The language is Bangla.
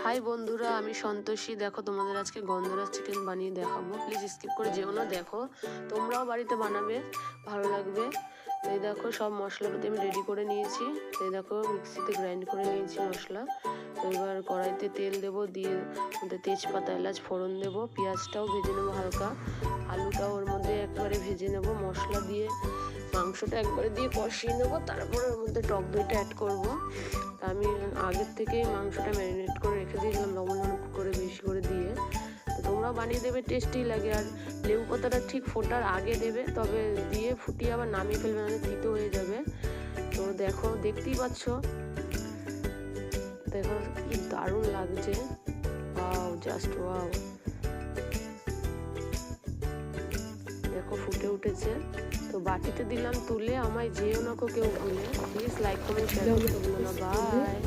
হাই বন্ধুরা, আমি সন্তোষী। দেখো তোমাদের আজকে গন্ধরাজ চিকেন বানিয়ে দেখাবো। প্লিজ স্কিপ করে যেও না, দেখো তোমরাও বাড়িতে বানাবে, ভালো লাগবে। তো এই দেখো সব মশলাপাতি আমি রেডি করে নিয়েছি। তো এই দেখো মিক্সিতে গ্রাইন্ড করে নিয়েছি মশলা। তো এবার কড়াইতে তেল দেবো, দিয়ে মধ্যে তেজপাতা এলাচ ফোড়ন দেবো, পেঁয়াজটাও ভেজে নেবো হালকা, আলুটাও ওর মধ্যে একবারে ভেজে নেবো, মশলা দিয়ে মাংসটা একবারে দিয়ে কষিয়ে নেবো, তারপরে ওর মধ্যে টক দইটা অ্যাড করবো। তা আমি আগের থেকেই মাংসটা ম্যারিনেট করে রেখে দিয়েছিলাম লবণ করে বেশি করে দিয়ে। তো তোমরাও বানিয়ে দেবে, টেস্টি লাগে। আর লেবু পাতাটা ঠিক ফোটার আগে দেবে, তবে দিয়ে ফুটিয়ে আবার নামিয়ে ফেলবে, নাহলে তিতো হয়ে যাবে। তো দেখো, দেখতেই পাচ্ছ, দেখো কি দারুণ লাগছে। Wow, just wow. দেখো ফুটে উঠেছে। তো বাটিতে দিলাম তুলে, আমায় যেও না কেউ ভুলে। প্লিজ লাইক কমেন্ট শেয়ার করতে ভুলো না। বাই।